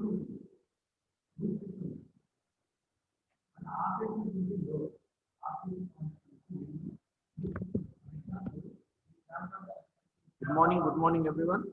Good morning, everyone.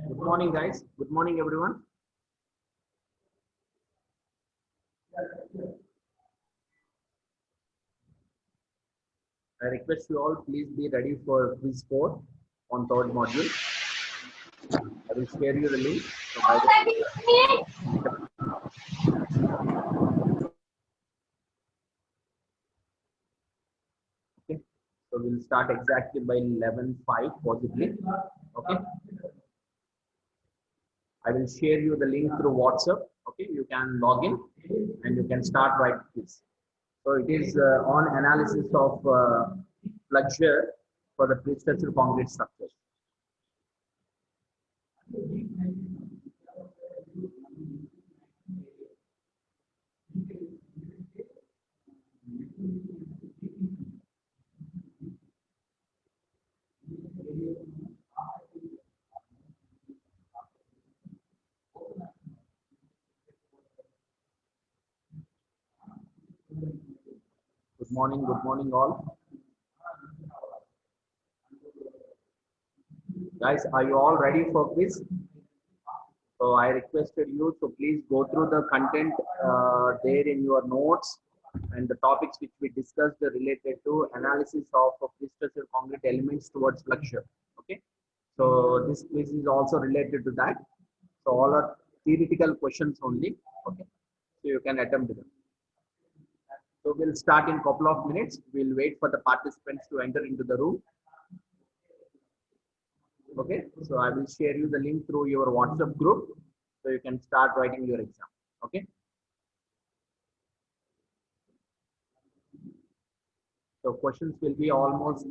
Good morning, guys. Good morning, everyone. I request you all, please be ready for quiz 4 on third module. I will share you the link. Okay, so we'll start exactly by 11:05 possibly. Okay, I will share you the link through WhatsApp. Okay, you can log in and you can start right quiz. So it is on analysis of flexure for the pre-structured concrete structures. Good morning all. Guys, are you all ready for quiz? So I requested you to please go through the content there in your notes and the topics which we discussed related to analysis of pre-structured concrete elements towards flexure. Okay, so this quiz is also related to that. So all are theoretical questions only. Okay, so you can attempt them. So we'll start in a couple of minutes. We'll wait for the participants to enter into the room. Okay, so I will share you the link through your WhatsApp group so you can start writing your exam. Okay, so questions will be almost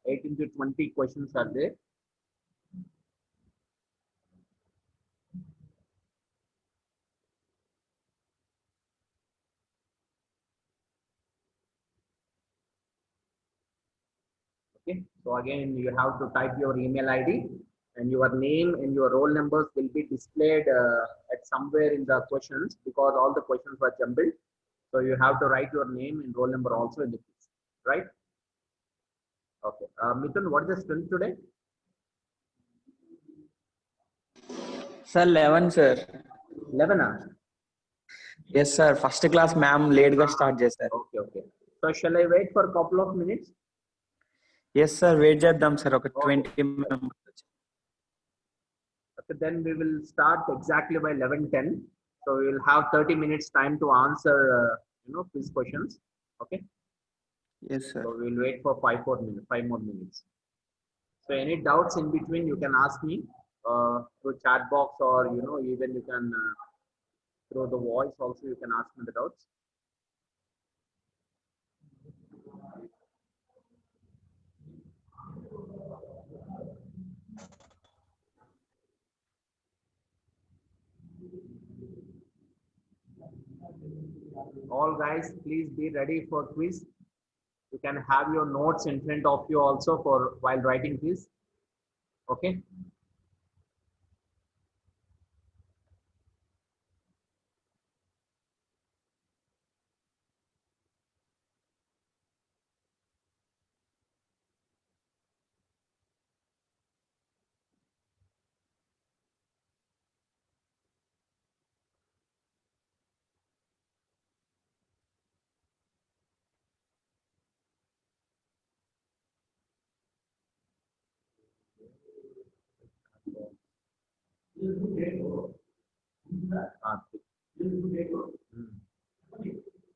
18 to 20 questions are there. Okay, so again you have to type your email ID and your name and your roll numbers will be displayed at somewhere in the questions because all the questions were jumbled. So you have to write your name and roll number also in the quiz, right? Okay, Mithun, what is the strength today? Sir, 11, sir. 11. Yes, sir. First class ma'am late ga start చేశారు. Okay. So shall I wait for a couple of minutes? Yes, sir. Wait చేద్దాం sir. ఒక 20 minutes. Okay, then we will start exactly by 11:10. So we will have 30 minutes time to answer, quiz questions. Okay. Yes, sir. So we will wait for 5 more minutes. So any doubts in between, you can ask me through chat box or even you can through the voice also. You can ask me the doubts. All guys, please be ready for quiz. You can have your notes in front of you also for while writing quiz. Okay.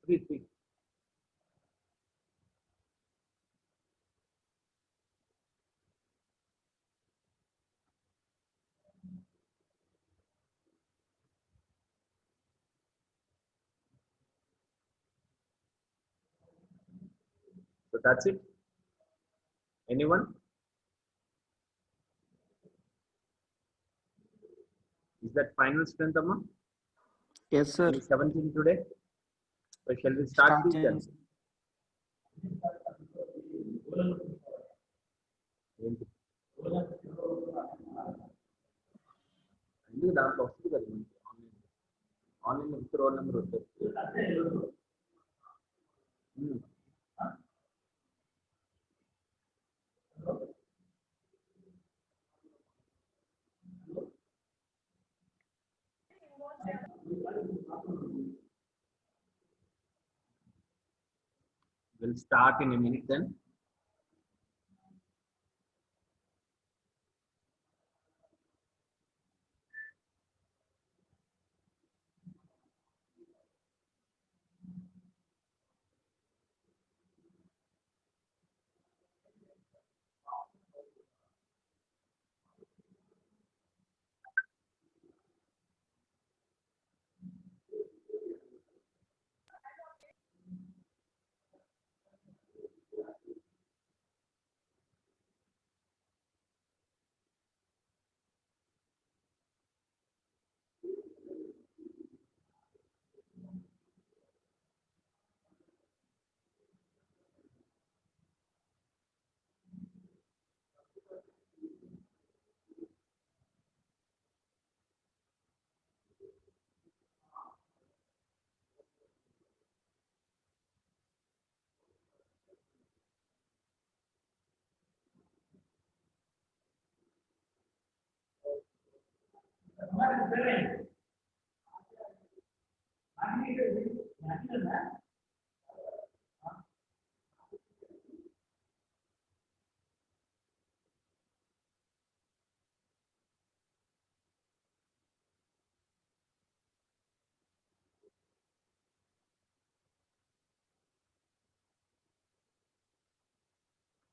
Three. Three. So that's it. Anyone? Is that final strength, Amma? Yes, sir. Only 17 today. So shall we start Start quiz then? చేయండి. ఏంటి? ఎందుకు దాంట్లో వస్తుంది కదా మనకి online with roll number వస్తుంది. We'll start in a minute then.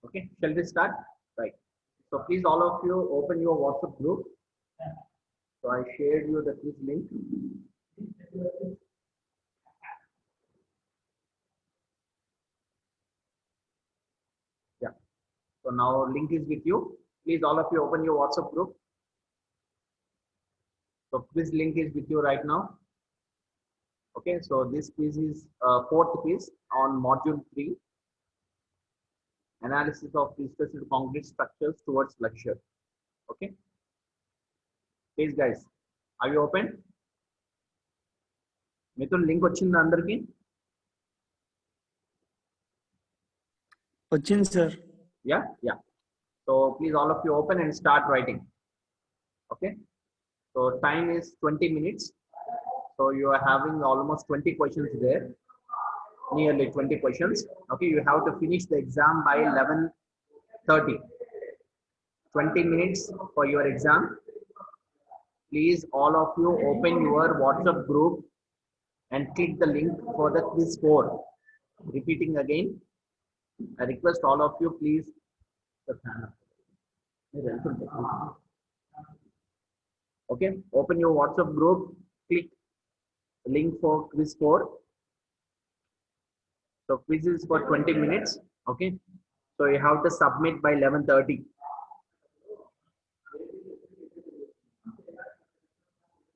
Okay, shall we start? Right. So please all of you open your WhatsApp group. So I shared you the quiz link. Yeah. So now link is with you. Please all of you open your WhatsApp group. So quiz link is with you right now. Okay, so this quiz is fourth quiz on module 3, analysis of discussed concrete structures towards lecture. Okay, please guys, are you open? Mithun link వచ్చిందా అందరికి? వచ్చింది sir. Yeah. So please all of you open and start writing. Okay, so time is 20 minutes. So you are having almost 20 questions there, nearly 20 questions. Okay, you have to finish the exam by 11:30. 20 minutes for your exam. Please all of you open your WhatsApp group and click the link for the quiz 4. Repeating again, I request all of you please. Okay, open your WhatsApp group, click link for quiz 4. So quiz is for 20 minutes. Okay, so you have to submit by 11:30.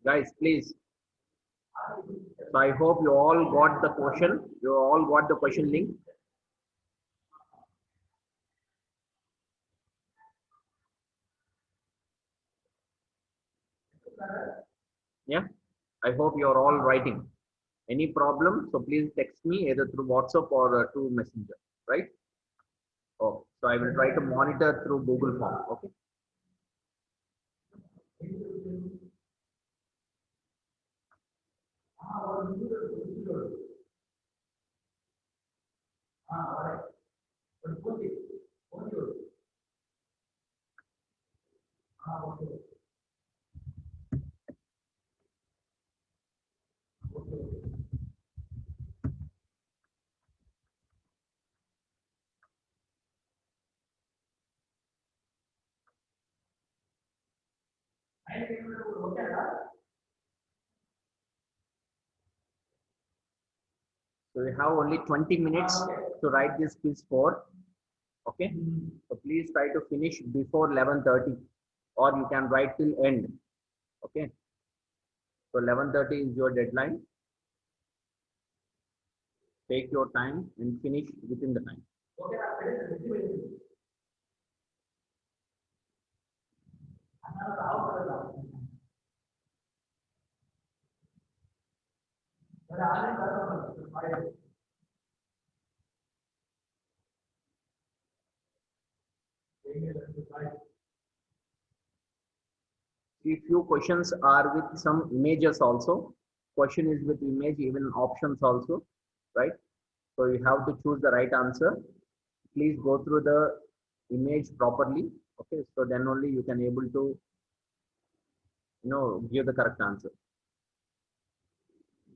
Guys, please So I hope you all got the question. You all got the question link. Yeah. I hope you are all writing. Any problem? So please text me either through WhatsApp or through Messenger. Right? Oh, so I will try to monitor through Google Form. Okay. So we have only 20 minutes to write this quiz for. Okay. So please try to finish before 11:30, or you can write till end. Okay. So 11:30 is your deadline. Take your time and finish within the time. See, few questions are with some images also. Question is with image, even options also, right? So you have to choose the right answer. Please go through the image properly. Okay, so then only you can able to give the correct answer.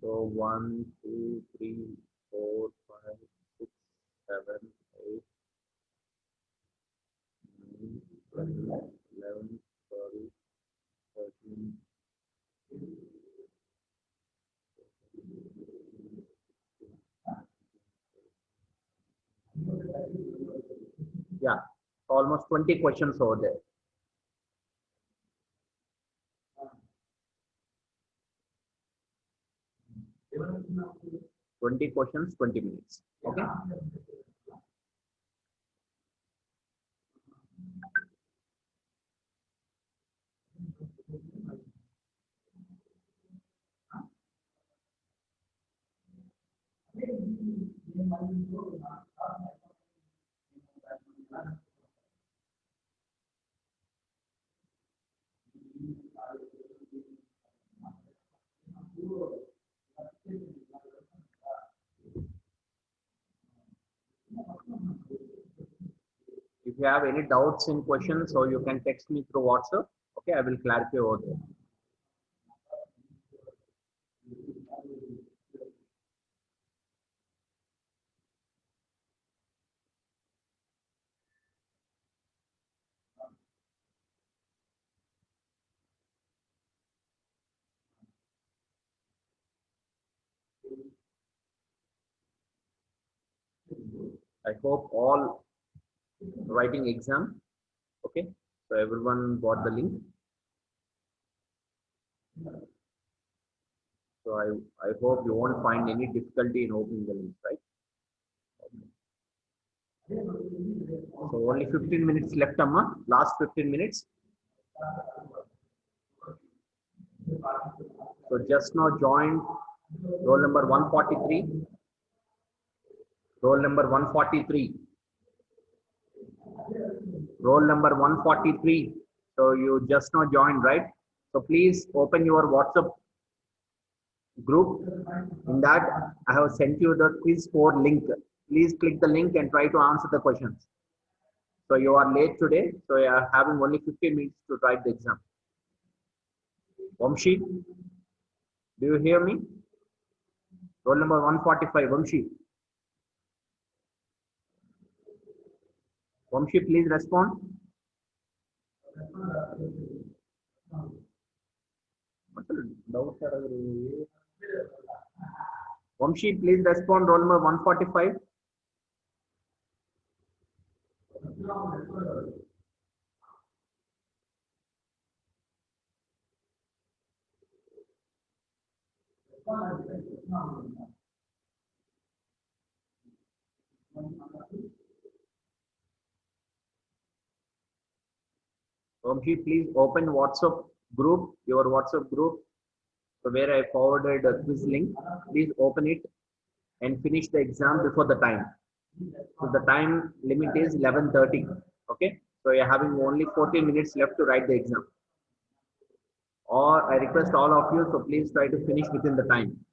So 1, 2, 3, 4, 5, 6, 7, 8, 9, 10, 11, 12, 13. Yeah, almost 20 questions over there. Yeah. 20 questions, 20 minutes. Okay. If you have any doubts in questions, so you can text me through WhatsApp. Okay, I will clarify over there. I hope all writing exam. Okay, so everyone got the link. So I hope you won't find any difficulty in opening the link, right? So only 15 minutes left, Amma. Last 15 minutes. So just now joined roll number 143. Roll number 143. Roll number 143. So you just now joined, right? So please open your WhatsApp group. In that, I have sent you the quiz 4 link. Please click the link and try to answer the questions. So you are late today, so you are having only 15 minutes to write the exam. Vamshi, do you hear me? Roll number 145, Vamshi. Vamshi, please respond. Vamshi, please respond. Roll number 145. Omshi, please open WhatsApp group, your WhatsApp group, so where I forwarded a quiz link. Please open it and finish the exam before the time. So the time limit is 11:30. Okay. So you're having only 14 minutes left to write the exam. Or I request all of you, so please try to finish within the time.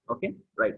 Okay. Right.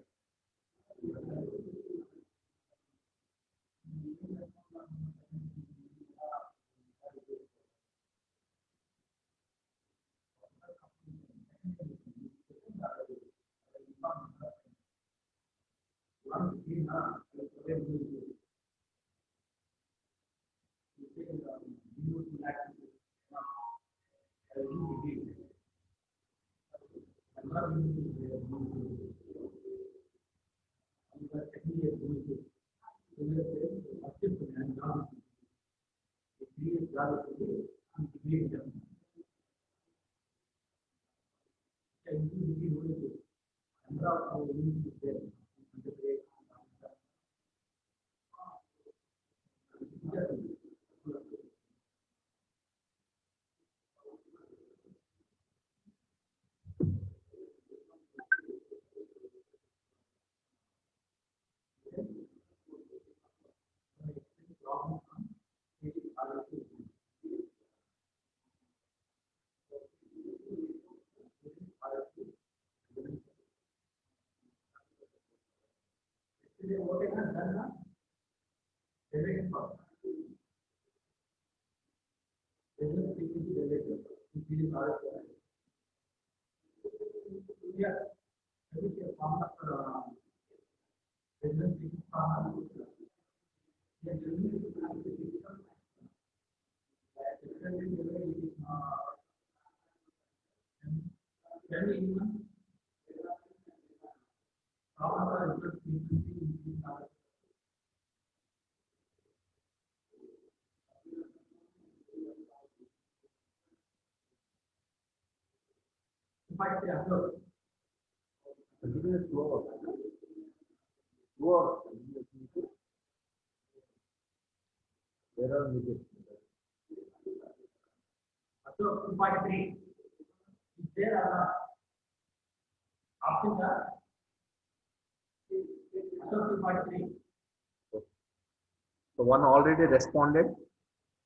So one already responded.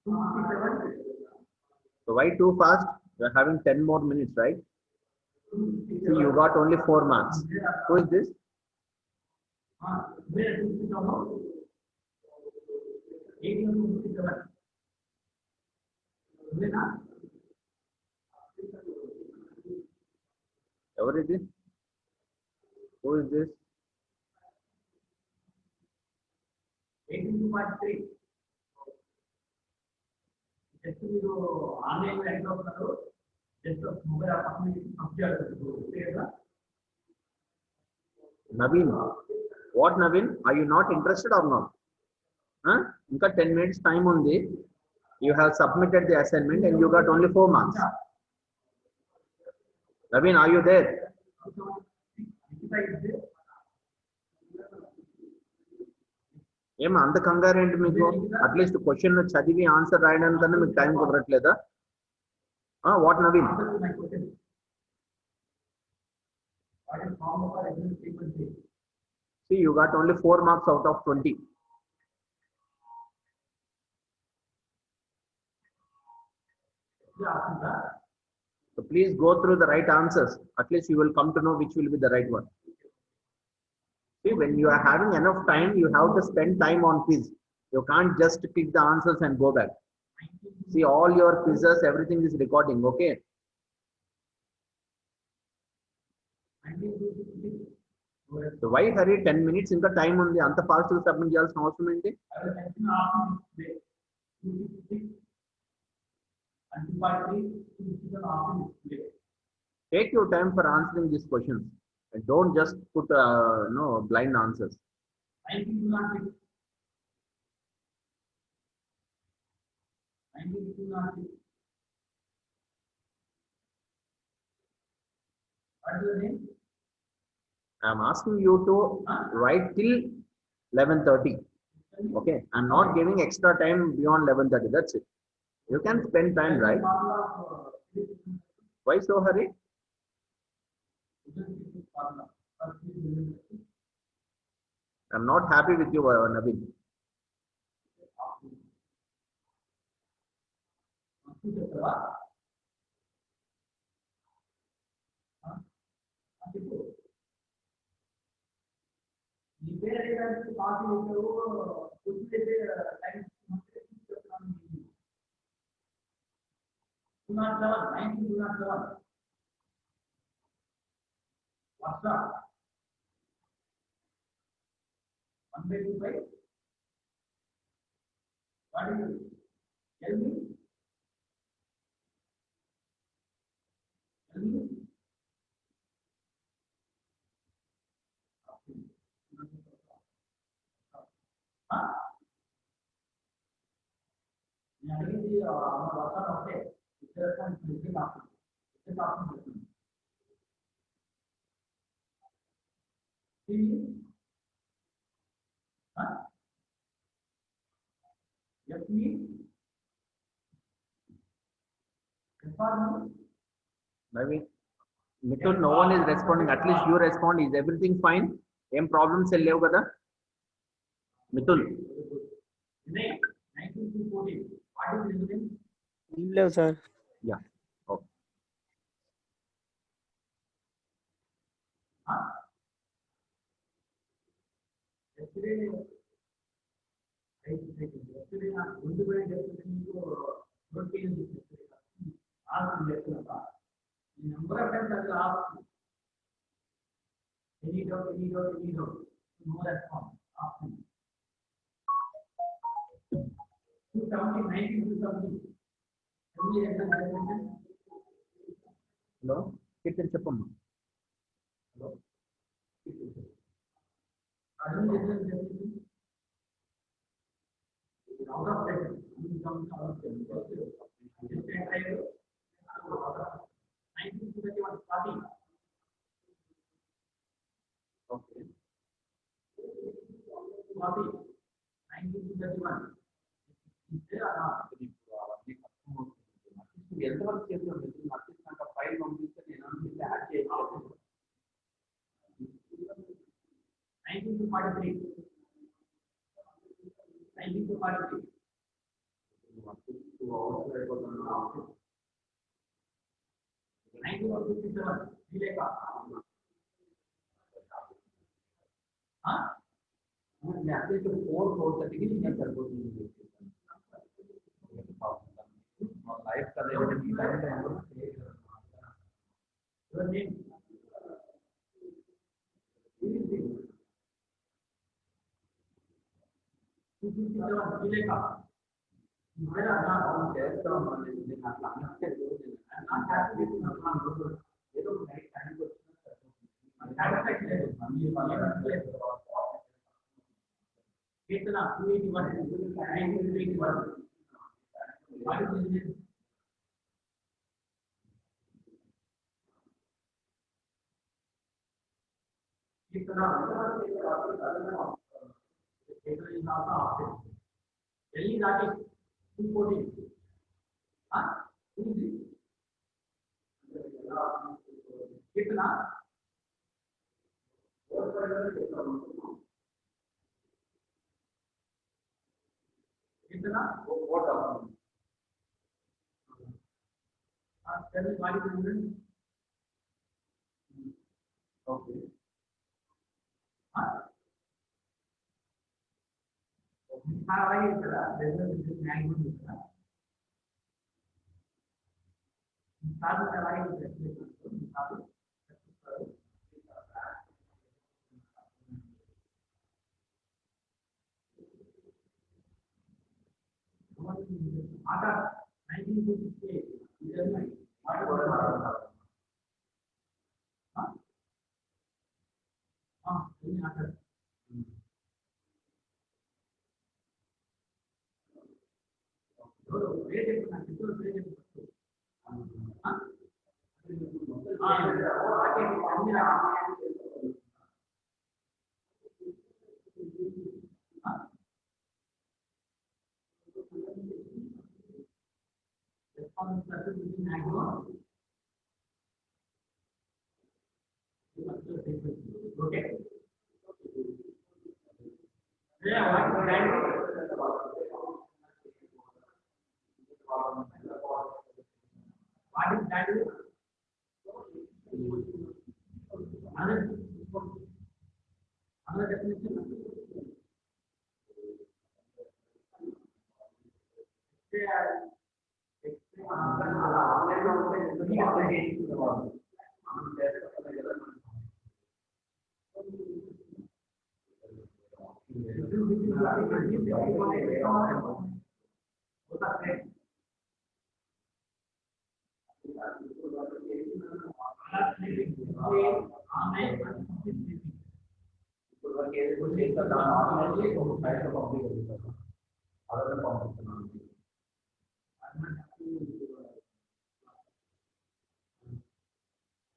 So why too fast? You're having 10 more minutes, right? See, you got only 4 marks. Who is this? Ever is it? Who is this? 18.3. Just you online exam just Naveen, what Naveen? Are you not interested or not? Huh? You got 10 minutes time only. You have submitted the assignment and you got only 4 marks. Naveen, are you there? ఏం అంత కంగారు ఏంటి మీకు at least question చదివి answer రాయడానికన్నా మీకు time కుదరట్లేదా what Naveen see you got only 4 marks out of 20 so please go through the right answers, at least you will come to know which will be the right one. See, when you are having enough time, you have to spend time on quiz. You can't just pick the answers and go back. See, all your quizzes, everything is recording, okay? So why hurry 10 minutes in the time on the anta fast submit cheyalsina avasaram enti? Take your time for answering these questions and don't just put no blind answers. I'm asking you to write till 11:30. Okay, I'm not giving extra time beyond 11:30. That's it. You can spend time, right? Why so hurry? I'm not happy with you, Naveen. Naveen, Mithul, no one is responding. At least you respond. Is everything fine? Em problems levu kada? Mithul, ఏం లేవు sir. yeah. Okay. Hello? Kirtan చెప్పమ్మా. Okay. ఎంతవరకు చేస్తున్నాం at least file పంపిస్తే నేను అన్ని add చేయగలను. 1943 2 hours అయిపోతున్నా. 1957 విలేక అట్లీస్ట్ 4:30కి నేను సరిపోతుంది. లైఫ్ కదా Okay. Okay. What is that? Another definition.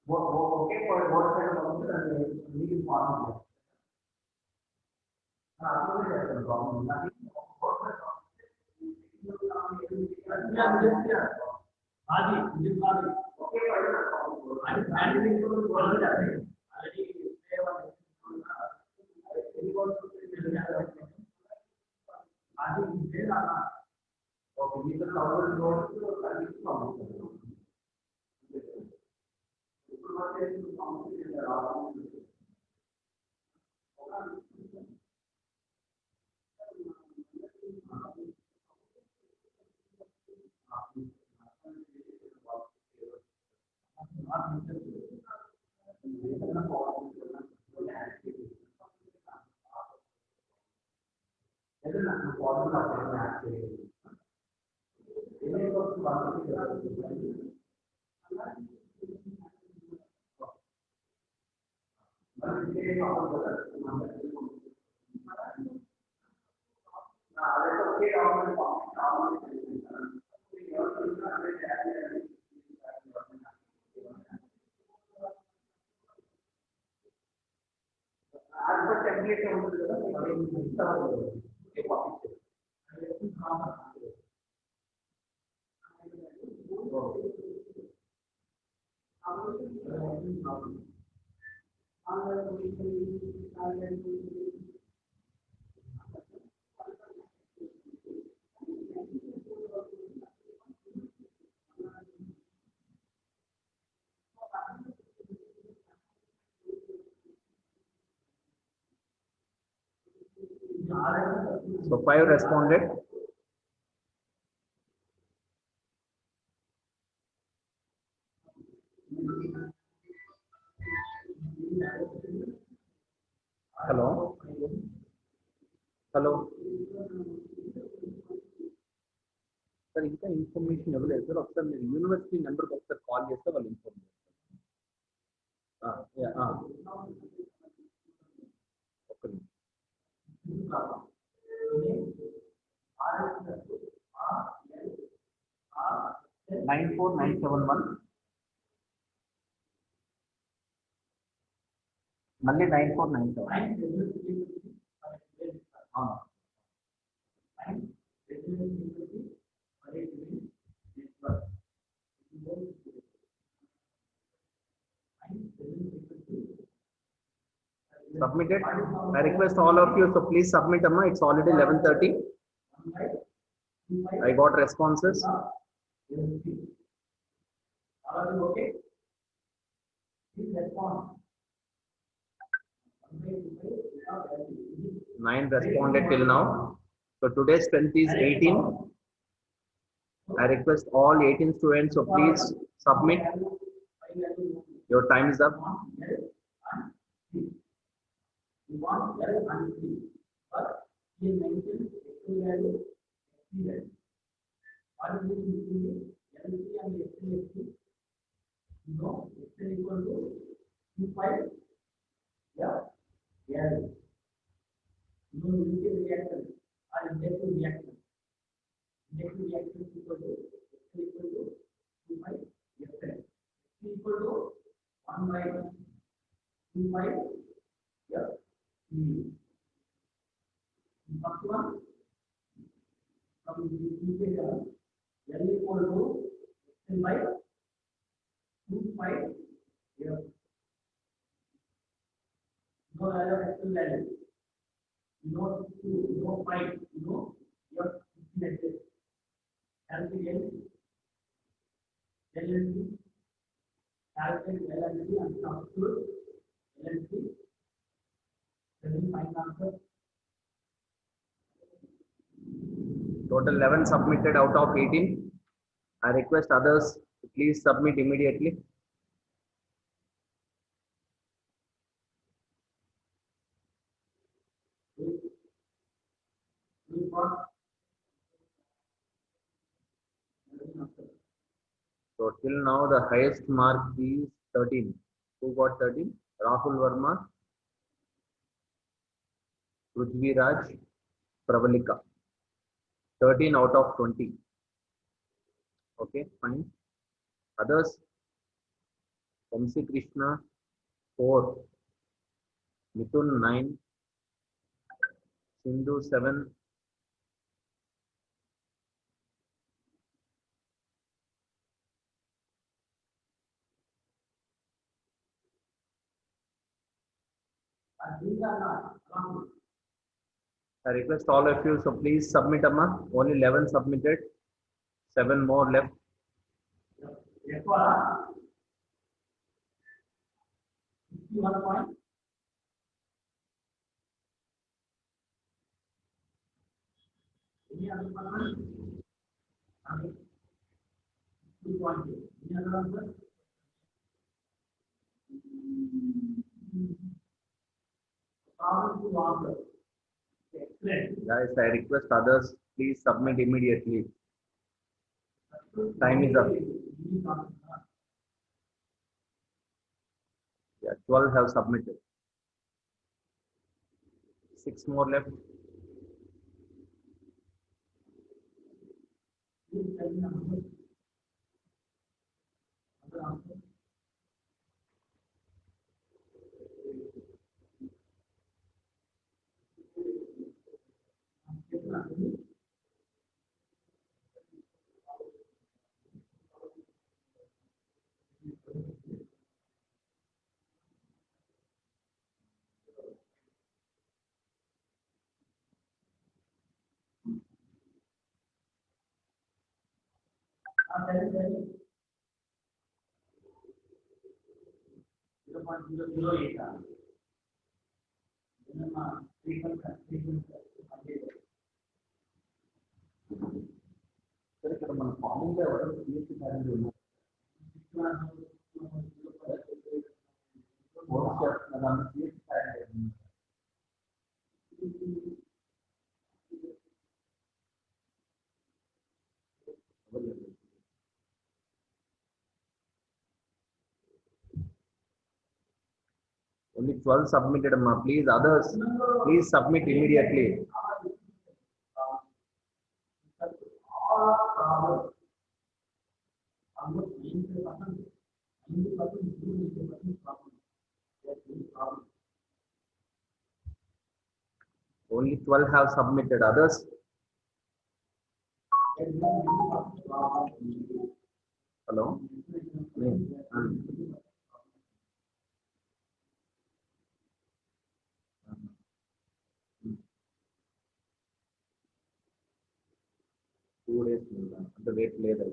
Okay for what kind of officer and legal form. So 5 responded. Hello. Hello. Sir, ఇంకా information ఇవ్వలేదు సార్. ఒకసారి మీరు యూనివర్సిటీ నెంబర్కి ఒకసారి కాల్ చేస్తే వాళ్ళు ఇన్ఫార్మ్ చేస్తారు. ఒక్క నిమిషం. 94971 మళ్ళీ 9497. Submitted. I request all of you, so please submit, Amma. It's already 11:30. I got responses. Okay. 9 responded till now. So today's strength is 18. I request all 18 students, so please submit. Your time is up. Total 11 submitted out of 18. I request others to please submit immediately. So till now the highest mark is 13. Who got 13? Rahul Verma, Prithvi Raj, Pravalika. 13 out of 20. Okay, fine. Others, MC Krishna, 4. Mithun, 9. Sindhu, 7. I request all of you, so please submit, Amma. Only 11 submitted. 7 more left. Guys, I request others, please submit immediately. Time is up. Yeah, 12 have submitted. 6 more left. Only 12 submitted, Amma. Please, others, please submit immediately. Only 12 have submitted. Others? Hello? 2 days the wait later.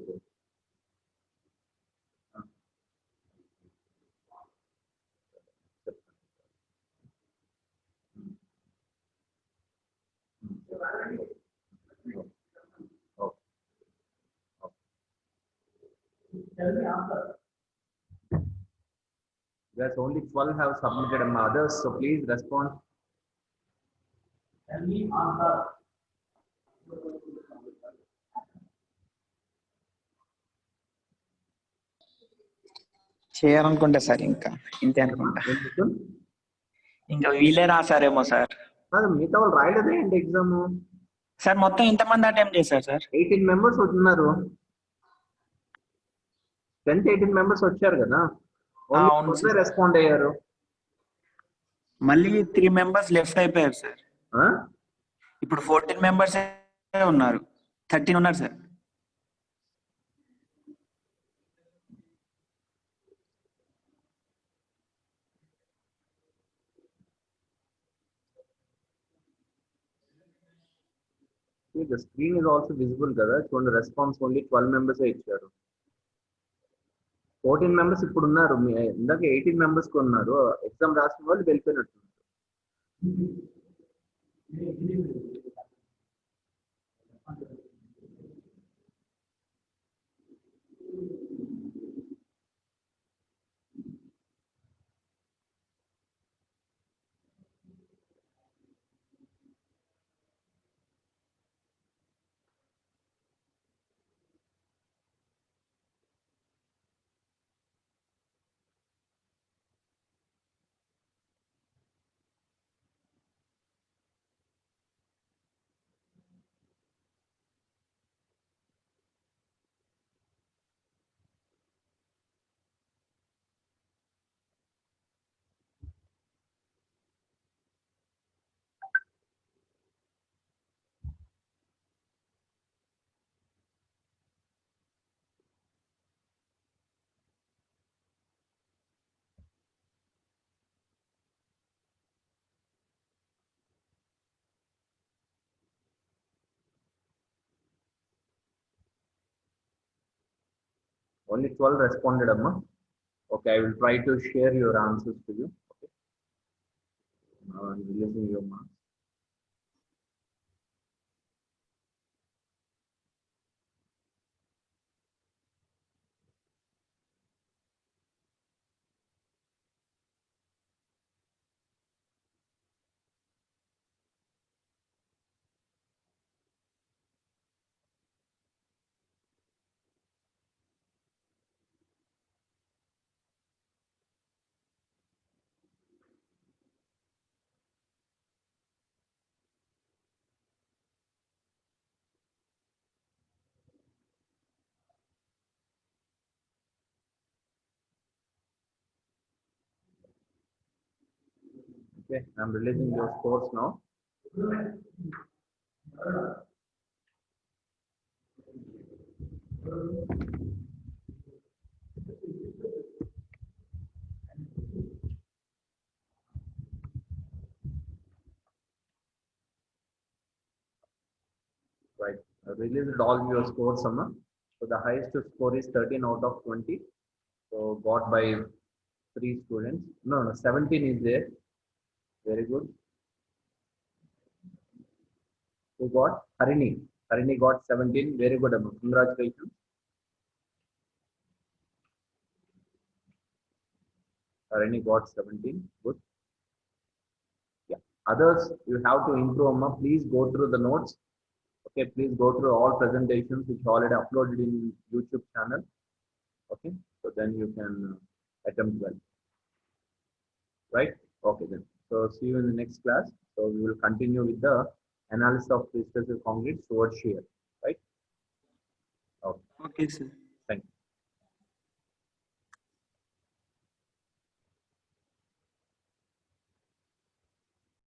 Yes, only 12 have submitted others, so please respond. Tell me answer. చేయాలనుకుంటా sir ఇంకా ఇంతే అనుకుంటా ఇంకా వీళ్ళే రాసారేమో sir మిగతా వాళ్ళు రాయలేదే ఏంటి exam sir మొత్తం ఎంతమంది అటెంప్ట్ చేశారు సార్ 18 మెంబర్స్ ఉన్నారు 18 మెంబర్స్ వచ్చారు కదా రెస్పాండ్ అయ్యారు మళ్ళీ 3 మెంబర్స్ లెఫ్ట్ అయిపోయారు సార్ ఇప్పుడు 14 మెంబర్స్ ఉన్నారు 13 ఉన్నారు sir See, the screen is also visible కదా, చూడండి రెస్పాన్స్ ఓన్లీ 12 మెంబర్స్ ఇచ్చారు. 14 మెంబర్స్ ఇప్పుడు ఉన్నారు, ఇందాక 18 మెంబర్స్ ఉన్నారు, ఎగ్జామ్ రాసిన వాళ్ళు వెళ్ళిపోయినట్టు. Only 12 responded, Amma. Okay, I will try to share your answers to you. Okay. Now I'm releasing your marks. Okay, I'm releasing your scores now. Right, I released all your scores, Amma. So the highest score is 13 out of 20. So got by 3 students. No, 17 is there. Very good. Who got? Harini. Harini got 17. Very good, Amma. Congratulations. Harini got 17. Good. Yeah. Others, you have to improve, Amma. Please go through the notes. Okay, please go through all presentations which already uploaded in YouTube channel. Okay, so then you can attempt well. Right? Okay then. So see you in the next class. So we will continue with the analysis of recessive concrete towards shear. Right? Okay. Okay, sir.